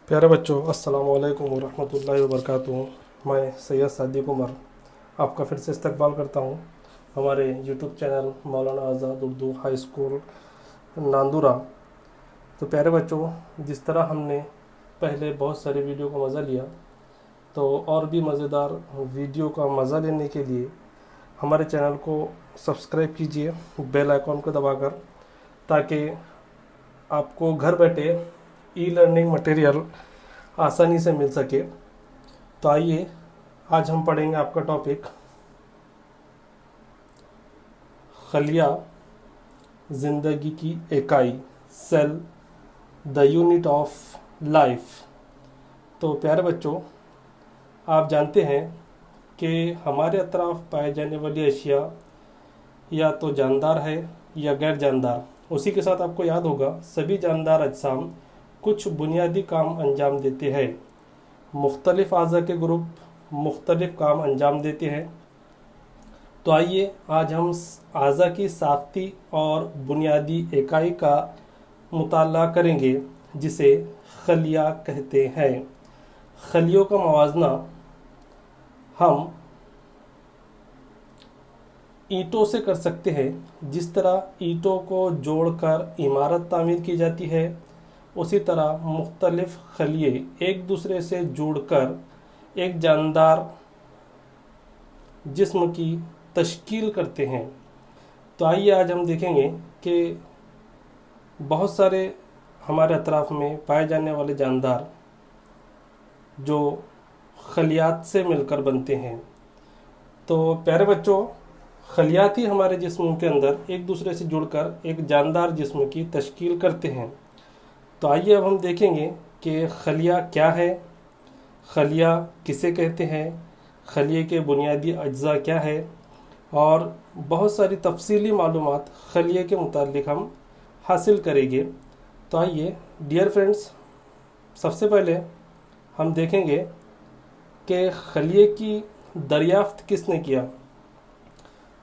प्यारे बच्चों, अस्सलाम वालेकुम वरहमतुल्लाहि वबरकातुहू। मैं सैयद सादिक उमर आपका फिर से इस्तकबाल करता हूँ हमारे यूट्यूब चैनल मौलाना आज़ाद उर्दू हाई स्कूल नांदुरा। तो प्यारे बच्चों, जिस तरह हमने पहले बहुत सारे वीडियो का मज़ा लिया, तो और भी मज़ेदार वीडियो का मज़ा लेने के लिए हमारे चैनल को सब्सक्राइब कीजिए बेल आइकॉन को दबाकर, ताकि आपको घर बैठे ई लर्निंग मटेरियल आसानी से मिल सके। तो आइए, आज हम पढ़ेंगे आपका टॉपिक खलिया, ज़िंदगी की इकाई, cell, the unit of life. तो प्यारे बच्चों, आप जानते हैं कि हमारे अतराफ पाए जाने वाली अशिया या तो जानदार है या गैर जानदार। उसी के साथ आपको याद होगा, सभी जानदार अजसाम कुछ बुनियादी काम अंजाम देते हैं। मुख्तलिफ आज़ा के ग्रुप मुख्तलिफ काम अंजाम देते हैं। तो आइए, आज हम आज़ा की साख्ती और बुनियादी इकाई का मुताला करेंगे, जिसे खलिया कहते हैं। खलियों का मवाजना हम ईंटों से कर सकते हैं। जिस तरह ईंटों को जोड़कर इमारत तामीर की जाती है, उसी तरह मुख्तलिफ खलिए एक दूसरे से जुड़कर एक जानदार जिस्म की तश्कील करते हैं। तो आइए, आज हम देखेंगे कि बहुत सारे हमारे अतराफ में पाए जाने वाले जानदार जो खलियात से मिलकर बनते हैं। तो प्यारे बच्चों, खलियात ही हमारे जिस्म के अंदर एक दूसरे से जुड़कर एक जानदार जिस्म की तश्कील करते हैं। तो आइए, अब हम देखेंगे कि खलिया क्या है, खलिया किसे कहते हैं, खलिए के बुनियादी अज्जा क्या है, और बहुत सारी तफसीली मालूमात खलिए के मुतालिक हम हासिल करेंगे। तो आइए डियर फ्रेंड्स, सबसे पहले हम देखेंगे कि खलिए की दरियाफ्त किसने किया।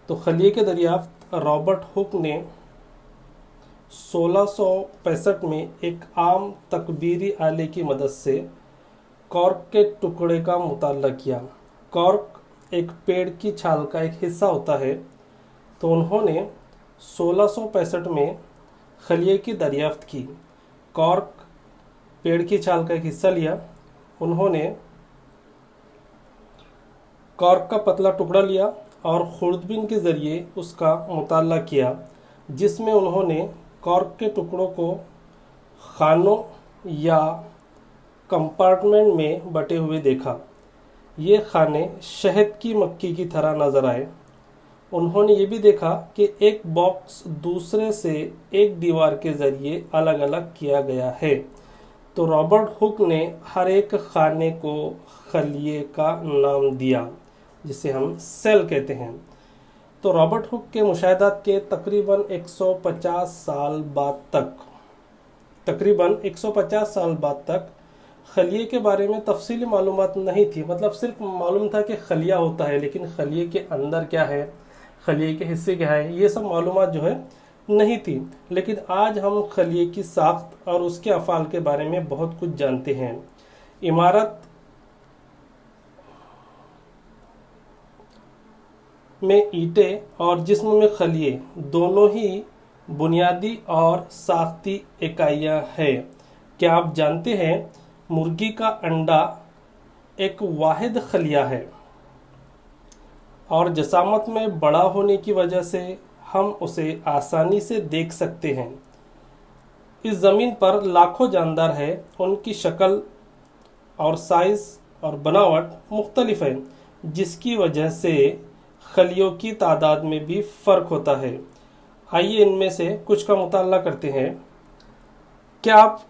तो खलिए के दरियाफ्त रॉबर्ट हुक ने 1665 में एक आम तकबीरी आले की मदद से कॉर्क के टुकड़े का मुताला किया। कॉर्क एक पेड़ की छाल का एक हिस्सा होता है। तो उन्होंने 1665 में खलिए की दरियाफ्त की। कॉर्क पेड़ की छाल का एक हिस्सा लिया, उन्होंने कॉर्क का पतला टुकड़ा लिया और खुर्दबीन के ज़रिए उसका मुताला किया, जिसमें उन्होंने कॉर्क के टुकड़ों को खानों या कंपार्टमेंट में बटे हुए देखा। ये खाने शहद की मक्खी की तरह नजर आए। उन्होंने ये भी देखा कि एक बॉक्स दूसरे से एक दीवार के ज़रिए अलग अलग किया गया है। तो रॉबर्ट हुक ने हर एक खाने को खलिए का नाम दिया, जिसे हम सेल कहते हैं। तो रॉबर्ट हुक के मुशाहदात के तकरीबन 150 साल बाद तक खलिए के बारे में तफसीली मालूमात नहीं थी। मतलब सिर्फ मालूम था कि खलिया होता है, लेकिन खलिए के अंदर क्या है, खलिए के हिस्से क्या है, ये सब मालूमात जो है नहीं थी। लेकिन आज हम खलिए की साख्त और उसके अफ़ाल के बारे में बहुत कुछ जानते हैं। इमारत में ईंटें और जिस्म में खलिए दोनों ही बुनियादी और साख्ती इकाइयाँ हैं। क्या आप जानते हैं, मुर्गी का अंडा एक वाहिद खलिया है और जसामत में बड़ा होने की वजह से हम उसे आसानी से देख सकते हैं। इस ज़मीन पर लाखों जानदार हैं, उनकी शक्ल और साइज़ और बनावट मुख्तलिफ है, जिसकी वजह से खलियों की तादाद में भी फ़र्क होता है। आइए इनमें से कुछ का मुताला करते हैं। क्या आप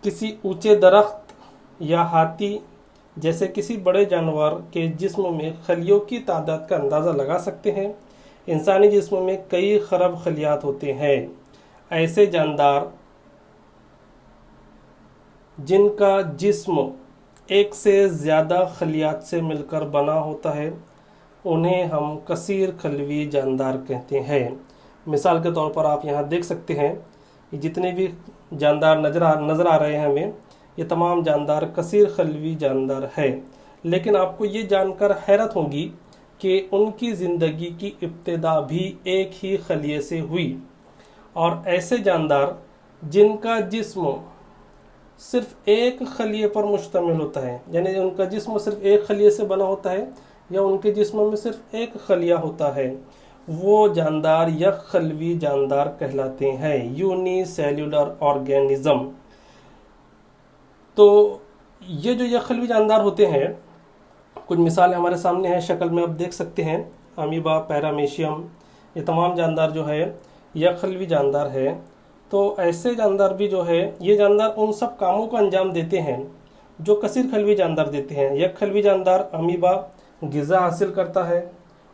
किसी ऊंचे दरख्त या हाथी जैसे किसी बड़े जानवर के जिस्म में खलियों की तादाद का अंदाज़ा लगा सकते हैं? इंसानी जिस्म में कई खरब खलियात होते हैं। ऐसे जानदार जिनका जिस्म एक से ज़्यादा खलियात से मिलकर बना होता है, उन्हें हम कसीर खलवी जानदार कहते हैं। मिसाल के तौर पर आप यहाँ देख सकते हैं, जितने भी जानदार नज़र आ रहे हैं हमें, ये तमाम जानदार कसीर खलवी जानदार है। लेकिन आपको ये जानकर हैरत होगी कि उनकी ज़िंदगी की इब्तिदा भी एक ही खलिए से हुई। और ऐसे जानदार जिनका जिस्म सिर्फ एक खलिए पर मुश्तमिल होता है, यानी उनका जिस्म सिर्फ एक खलिए से बना होता है या उनके जिस्म में सिर्फ एक खलिया होता है, वो जानदार यक खलवी जानदार कहलाते हैं, यूनिसेल्यूलर ऑर्गेनिज्म। तो ये जो यक खलवी जानदार होते हैं, कुछ मिसालें हमारे सामने हैं, शक्ल में आप देख सकते हैं। अमीबा, पैरामीशियम, ये तमाम जानदार जो है यक खलवी जानदार है। तो ऐसे जानदार भी जो है, ये जानदार उन सब कामों को अंजाम देते हैं जो कसीर खलवी जानदार देते हैं। यक खलवी जानदार अमीबा ग़िज़ा हासिल करता है,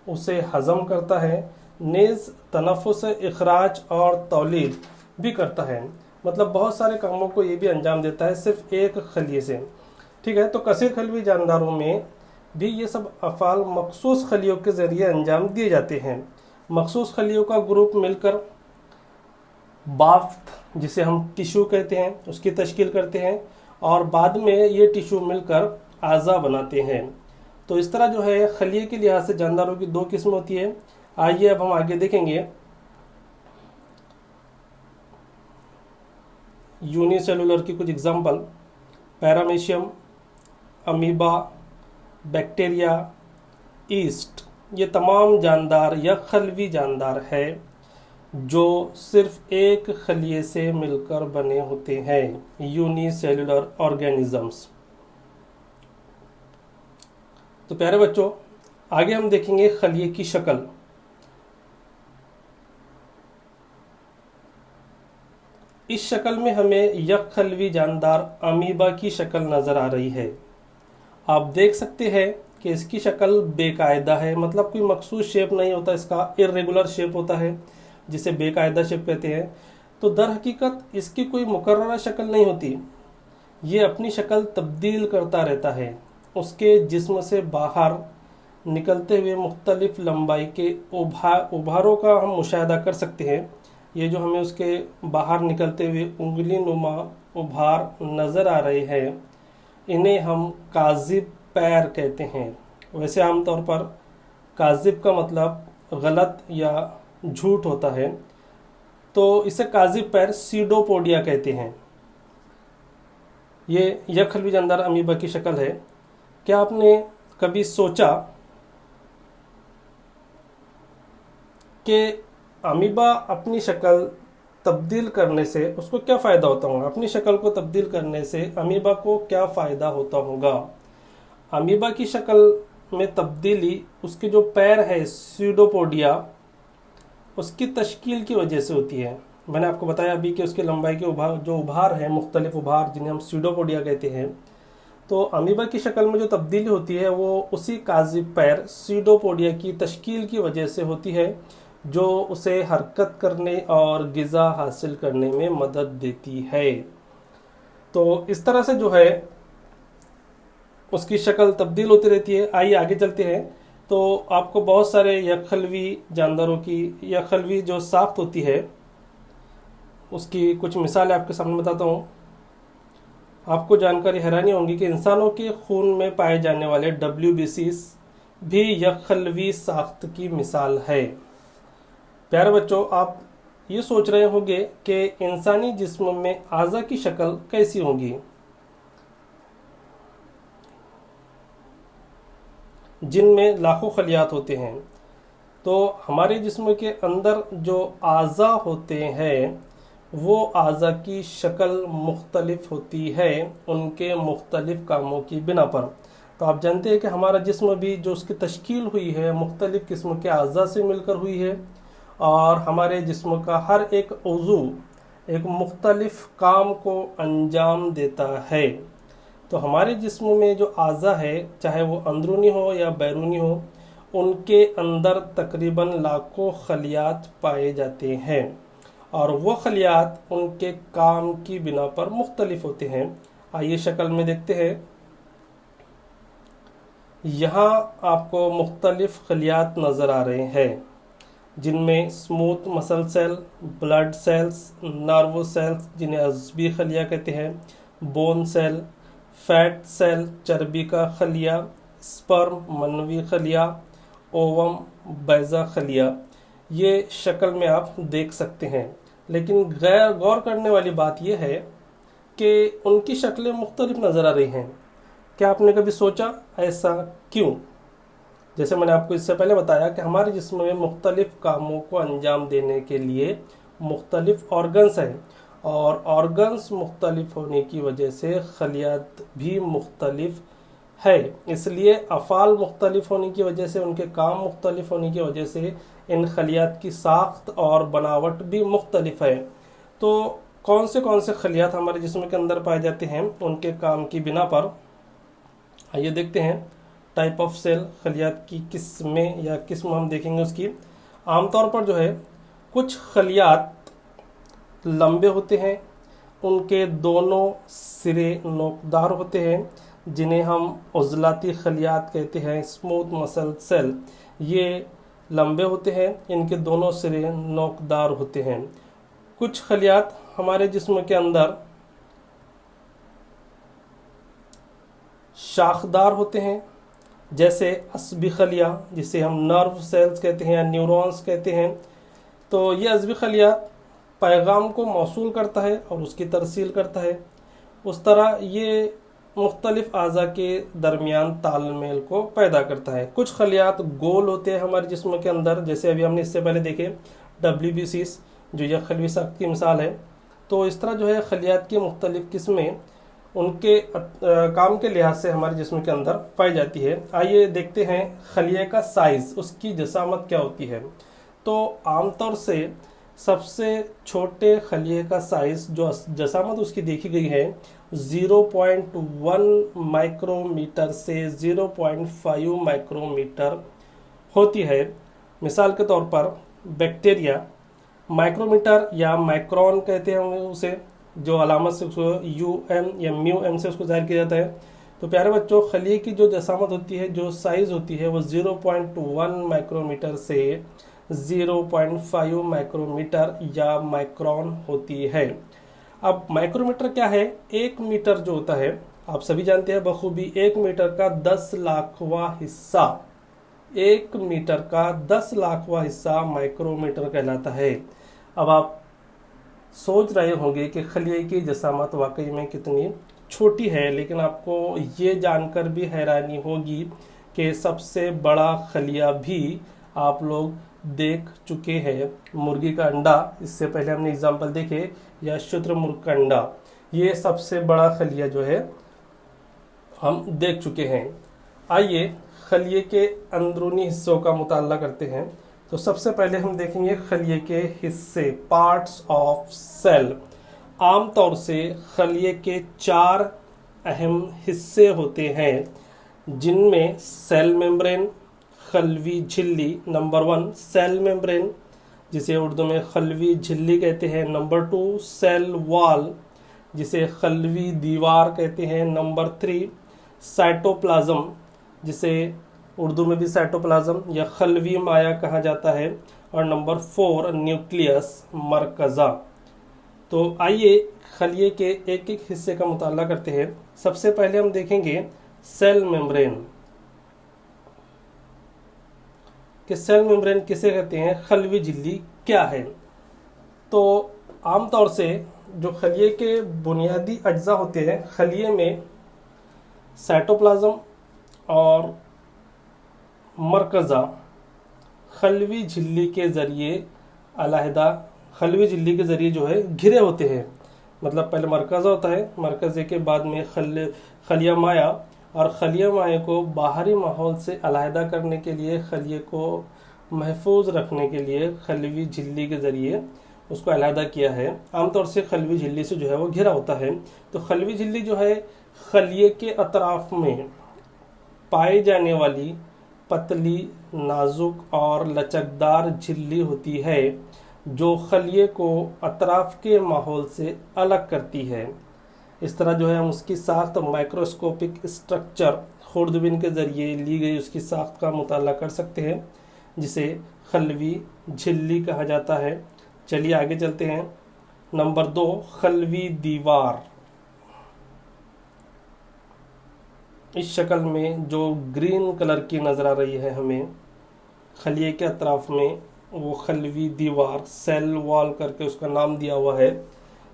उसे हज़म करता है, नेज़ तनफ़ुस, इखराज और तौलीद भी करता है। मतलब बहुत सारे कामों को ये भी अंजाम देता है सिर्फ एक खलिए से। ठीक है, तो कसीर खलवी जानदारों में भी ये सब अफ़ाल मखसूस खलियों के ज़रिए अंजाम दिए जाते हैं। मखसूस खलियों का ग्रुप मिलकर बाफ्त, जिसे हम टिश्यू कहते हैं, उसकी तश्कील करते हैं और बाद में ये टिश्यू मिलकर आज़ा बनाते हैं। तो इस तरह जो है खलिए के लिहाज से जानदारों की दो किस्म होती है। आइए अब हम आगे देखेंगे। यूनिसेलुलर की कुछ example, paramecium, amoeba, bacteria, east, ये तमाम जानदार या खलवी जानदार है जो सिर्फ एक खलिए से मिलकर बने होते हैं, यूनिसेलुलर ऑर्गेनिजम्स। तो प्यारे बच्चों, आगे हम देखेंगे खलिए की शक्ल। इस शक्ल में हमें यक खलवी जानदार अमीबा की शक्ल नज़र आ रही है। आप देख सकते हैं कि इसकी शक्ल बेकायदा है, मतलब कोई मखसूस शेप नहीं होता, इसका इर्रेगुलर शेप होता है जिसे बेकायदा शेप कहते हैं। तो दर हकीकत इसकी कोई मुकर्रर शक्ल नहीं होती, ये अपनी शक्ल तब्दील करता रहता है। उसके जिस्म से बाहर निकलते हुए मुख्तलिफ लंबाई के उभारों का हम मुशाहदा कर सकते हैं। ये जो हमें उसके बाहर निकलते हुए उंगली नुमा उभार नज़र आ रहे हैं, इन्हें हम काजिब पैर कहते हैं। वैसे आमतौर पर काजिब का मतलब गलत या झूठ होता है, तो इसे काजिब पैर सीडोपोडिया कहते हैं। ये यक खलवी जानदार अमीबा की शक्ल है। क्या आपने कभी सोचा कि अमीबा अपनी शक्ल तब्दील करने से उसको क्या फ़ायदा होता होगा? अपनी शक्ल को तब्दील करने से अमीबा को क्या फ़ायदा होता होगा? अमीबा की शक्ल में तब्दीली उसके जो पैर है सीडोपोडिया, उसकी तश्कील की वजह से होती है। मैंने आपको बताया अभी कि उसकी लंबाई के उभार हैं, मुख्तलिफ उभार जिन्हें हम सीडोपोडिया कहते हैं। तो अमीबा की शक्ल में जो तब्दीली होती है वो उसी काजिब पैर सीडोपोडिया की तश्कील की वजह से होती है, जो उसे हरकत करने और ग़िज़ा हासिल करने में मदद देती है। तो इस तरह से जो है उसकी शक्ल तब्दील होती रहती है। आइए आगे चलते हैं। तो आपको बहुत सारे यक खलवी जानदारों की यक खलवी जो साख्त होती है उसकी कुछ मिसालें आपके सामने बताता हूँ। आपको जानकारी हैरानी होगी कि इंसानों के खून में पाए जाने वाले WBCs भी यक खलवी साख्त की मिसाल है। प्यारे बच्चों, आप ये सोच रहे होंगे कि इंसानी जिस्म में आज़ा की शक्ल कैसी होगी, जिनमें लाखों खलियात होते हैं। तो हमारे जिस्म के अंदर जो आज़ा होते हैं वो आज़ा की शक्ल मुख्तलिफ होती है उनके मुख्तलिफ कामों की बिना पर। तो आप जानते हैं कि हमारा जिस्म भी जो उसकी तश्कील हुई है मुख्तलिफ किस्म के आज़ा से मिलकर हुई है, और हमारे जिस्म का हर एक उज़ू एक मुख्तलिफ काम को अंजाम देता है। तो हमारे जिस्म में जो आज़ा है, चाहे वो अंदरूनी हो या बैरूनी हो, उनके अंदर तकरीबन लाखों खलियात पाए जाते हैं और वो खलियात उनके काम की बिना पर मुख्तलिफ होते हैं। आइए शक्ल में देखते हैं। यहाँ आपको मुख्तलिफ खलियात नज़र आ रहे हैं, जिनमें smooth muscle cell, blood cells, nerve cells जिन्हें अज़बी खलिया कहते हैं, बोन सेल, फैट सेल चर्बी का खलिया, स्पर्म मनवी खलिया, ओवम बैजा खलिया, ये शक्ल में आप देख सकते हैं। लेकिन गौर करने वाली बात यह है कि उनकी शक्लें मुख्तलिफ नज़र आ रही हैं। क्या आपने कभी सोचा ऐसा क्यों? जैसे मैंने आपको इससे पहले बताया कि हमारे जिस्म में मुख्तलिफ कामों को अंजाम देने के लिए मुख्तलिफ ऑर्गन्स हैं, और ऑर्गन्स मुख्तलिफ होने की वजह से खलियात भी मुख्तलिफ है। इसलिए अफ़ाल मुख्तलिफ होने की वजह से, उनके काम मुख्तलिफ होने की वजह से इन खलियात की साख्त और बनावट भी मुख्तलिफ है। तो कौन से खलियात हमारे जिस्म के अंदर पाए जाते हैं उनके काम की बिना पर, आइए देखते हैं। टाइप ऑफ सेल, खलियात की किस्में या किस्म हम देखेंगे उसकी। आमतौर पर जो है कुछ खलियात लंबे होते हैं, उनके दोनों सिरे नोकदार होते हैं, जिन्हें हम उज़लाती खलियात कहते हैं, स्मूथ मसल सेल। ये लंबे होते हैं, इनके दोनों सिरे नोकदार होते हैं। कुछ खलियात हमारे जिस्म के अंदर शाखदार होते हैं, जैसे अस्बी खलिया, जिसे हम नर्व सेल्स कहते हैं या न्यूरॉन्स कहते हैं। तो ये अस्बी खलिया पैगाम को मौसूल करता है और उसकी तरसील करता है। उस तरह ये मुख्तलिफ आज़ा के दरमियान तालमेल को पैदा करता है। कुछ खलियात गोल होते हैं हमारे जिस्म के अंदर, जैसे अभी हमने इससे पहले देखे WBCs, जो यह खलवी साख्त की मिसाल है। तो इस तरह जो है खलियात की मुख्तलिफ किस्में उनके काम के लिहाज से हमारे जिस्म के अंदर पाई जाती है। आइए देखते हैं खलिए का साइज़, उसकी जसामत क्या होती है। तो आमतौर से सबसे छोटे खलिए का साइज़ जो जसामत उसकी देखी गई है 0.1 माइक्रोमीटर से 0.5 माइक्रोमीटर होती है। मिसाल के तौर पर बैक्टीरिया, माइक्रोमीटर या माइक्रोन कहते हैं उसे, जो अलामत से उसको UM या μm से उसको जाहिर किया जाता है। तो प्यारे बच्चों, खलिए की जो जसामत होती है, जो साइज़ होती है, वो 0.1 माइक्रोमीटर से 0.5 माइक्रोमीटर या माइक्रोन होती है। अब माइक्रोमीटर क्या है? 1 मीटर जो होता है, आप सभी जानते हैं बखूबी, 1 मीटर का 10 लाखवां हिस्सा, 1 मीटर का 10 लाखवां हिस्सा माइक्रोमीटर कहलाता है। अब आप सोच रहे होंगे कि खलिए की जसामत वाकई में कितनी छोटी है, लेकिन आपको ये जानकर भी हैरानी होगी कि सबसे बड़ा खलिया भी आप लोग देख चुके हैं, मुर्गी का अंडा। इससे पहले हमने एग्जाम्पल देखे, या शुतुरमुर्ग का अंडा, ये सबसे बड़ा खलिया जो है हम देख चुके हैं। आइए खलिए के अंदरूनी हिस्सों का मुताला करते हैं। तो सबसे पहले हम देखेंगे खलिए के हिस्से, पार्ट्स ऑफ सेल। आमतौर से खलिए के 4 अहम हिस्से होते हैं, जिनमें सेल मेम्ब्रेन, खलवी झिल्ली, नंबर 1 सेल मेम्ब्रेन, जिसे उर्दू में खलवी झिल्ली कहते हैं। नंबर 2 सेल वॉल, जिसे खलवी दीवार कहते हैं। नंबर 3 साइटोप्लाज्म, जिसे उर्दू में भी साइटोप्लाज्म या खलवी माया कहा जाता है। और नंबर 4 न्यूक्लियस, मरकज़ा। तो आइए खलिए के एक एक हिस्से का मुताला करते हैं। सबसे पहले हम देखेंगे सेल मेम्ब्रेन, कि सेल मेम्ब्रेन किसे कहते हैं, खलवी झिल्ली क्या है। तो आमतौर से जो खलिए के बुनियादी अज्जा होते हैं, खलिए में साइटोप्लाज्म और मरकज़ा खलवी झिल्ली के ज़रिए अलहदा, खलवी झिल्ली के ज़रिए जो है घिरे होते हैं। मतलब पहले मरकज़ा होता है, मरकज़े के बाद में खलिया माया, और खलिया माया को बाहरी माहौल से अलहदा करने के लिए, खलिए को महफूज रखने के लिए खलवी झिल्ली के ज़रिए उसको अलहदा किया है। आमतौर से खलवी झिल्ली से जो है वो घिरा होता है। तो खलवी झिल्ली जो है खलिए के अतराफ में पाई जाने वाली पतली, नाजुक और लचकदार झिल्ली होती है, जो खलिए को अतराफ के माहौल से अलग करती है। इस तरह जो है हम उसकी साख्त, माइक्रोस्कोपिक स्ट्रक्चर, खुर्दबीन के ज़रिए ली गई उसकी साख्त का मुताला कर सकते हैं, जिसे खलवी झिल्ली कहा जाता है। चलिए आगे चलते हैं। नंबर 2 खलवी दीवार। इस शक्ल में जो ग्रीन कलर की नज़र आ रही है हमें खलिए के अतराफ में, वो खलवी दीवार, सेल वॉल करके उसका नाम दिया हुआ है।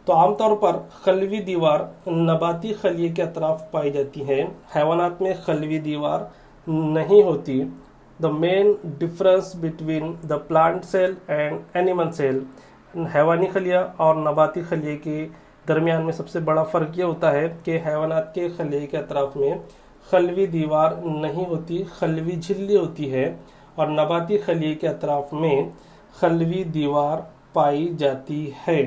तो आमतौर पर खलवी दीवार नबाती खलिए के अतराफ पाई जाती है, हैवानात में खलवी दीवार नहीं होती। The main difference between the plant cell and animal cell, हैवानी खलिया और नबाती खलिए के दरमियान में सबसे बड़ा फ़र्क ये होता है कि हैवानात के खलिए के अतराफ में खलवी दीवार नहीं होती, खलवी झिल्ली होती है, और नबाती खलिए के अतराफ में खलवी दीवार पाई जाती है।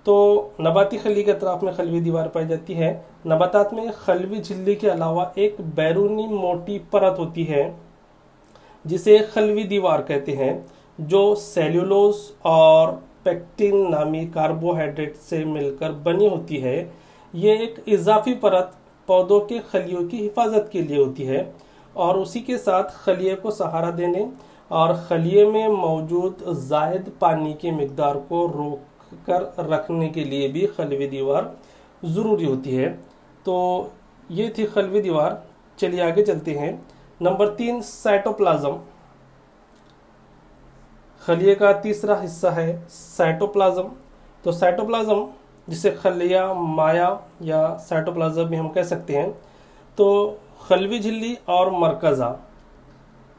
तो नबाती खली के अतराफ में खलवी दीवार पाई जाती है। नबातात में खलवी झिल्ली के अलावा एक बैरूनी मोटी परत होती है जिसे खलवी दीवार कहते हैं, जो सेल्यूलोज और पेक्टिन नामी कार्बोहाइड्रेट से मिलकर बनी होती है। ये एक इजाफी परत पौधों के खलियों की हिफाजत के लिए होती है और उसी के साथ खलिए को सहारा देने और खलिए में मौजूद जायद पानी की मिकदार को रोक कर रखने के लिए भी खलवी दीवार ज़रूरी होती है। तो ये थी खलवी दीवार। चलिए आगे चलते हैं। Number 3, cytoplasm. खलिए का तीसरा हिस्सा है साइटोप्लाज्म। तो साइटोप्लाज्म, जिसे खलिया माया या साइटोप्लाज्म भी हम कह सकते हैं, तो खलवी झिल्ली और मरकज़ा,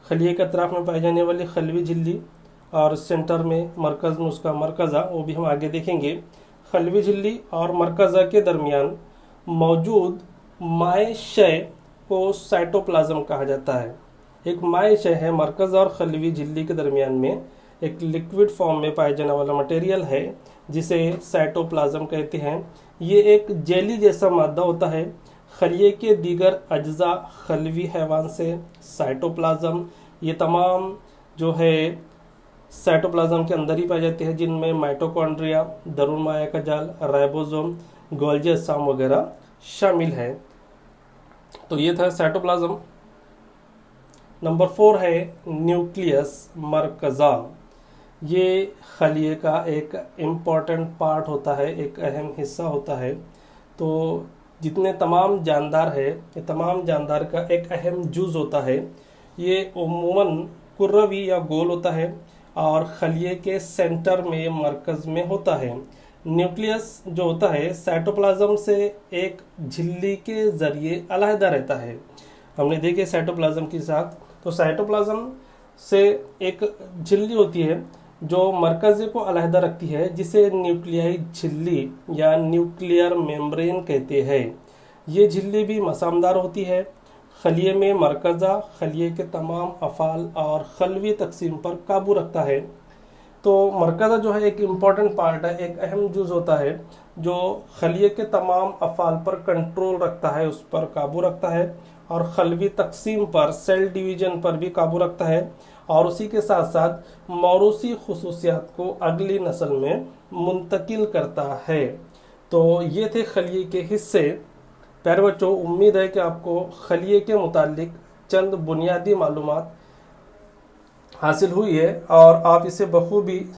खलिए के अतराफ में पाई जाने वाली खलवी झिल्ली और सेंटर में मरकज़ में उसका मरकज़ा, वो भी हम आगे देखेंगे। खलवी झिल्ली और मरकज़ा के दरमियान मौजूद माय शय को साइटोप्लाज्म कहा जाता है। एक माय शय है मरकज़ और खलवी झिल्ली के दरमियान में एक लिक्विड फॉर्म में पाया जाने वाला मटेरियल है जिसे साइटोप्लाज्म कहते हैं। ये एक जेली जैसा मादा होता है। खलिए के दीगर अज्जा खलवी हैवान से साइटोप्लाज्म, ये तमाम जो है साइटोप्लाज्म के अंदर ही पाए जाते हैं, जिनमें माइटोकॉन्ड्रिया, दरुन माया का जाल, राइबोसोम, गोल्जी असाम वगैरह शामिल है। तो ये था साइटोप्लाज्म। नंबर 4 है न्यूक्लियस, मरकज़ा। ये खलिए का एक इम्पॉर्टेंट पार्ट होता है, एक अहम हिस्सा होता है। तो जितने तमाम जानदार है, ये तमाम जानदार का एक अहम जुज़ होता है। ये उम्मूमन कुर्रवी या गोल होता है और खलिए के सेंटर में मरकज़ में होता है। न्यूक्लियस जो होता है साइटोप्लाज्म से एक झिल्ली के ज़रिए अलहदा रहता है। हमने देखे साइटोप्लाज्म के साथ, तो साइटोप्लाज्म से एक झिल्ली होती है जो मरकज़ को अलहदा रखती है, जिसे न्यूक्लियाई झिल्ली या न्यूक्लियर मेम्ब्रेन कहते हैं। ये झिल्ली भी मसामदार होती है। खलिए में मरकज़ा खलिए के तमाम अफ़ाल और खलवी तकसीम पर काबू रखता है। तो मरकज़ा जो है एक इम्पॉर्टेंट पार्ट है, एक अहम जुज़ होता है जो खलिए के तमाम अफ़ाल पर कंट्रोल रखता है, उस पर काबू रखता है और खलवी तकसीम पर, सेल डिवीज़न पर भी काबू रखता है और उसी के साथ साथ मौरूसी खुसूसियात को अगली नस्ल में मुंतकिल करता है। तो ये थे खलिए के हिस्से। प्यारे बच्चों, उम्मीद है कि आपको खलिए के मुतालिक चंद बुनियादी मालूमात हासिल हुई है और आप इसे बखूबी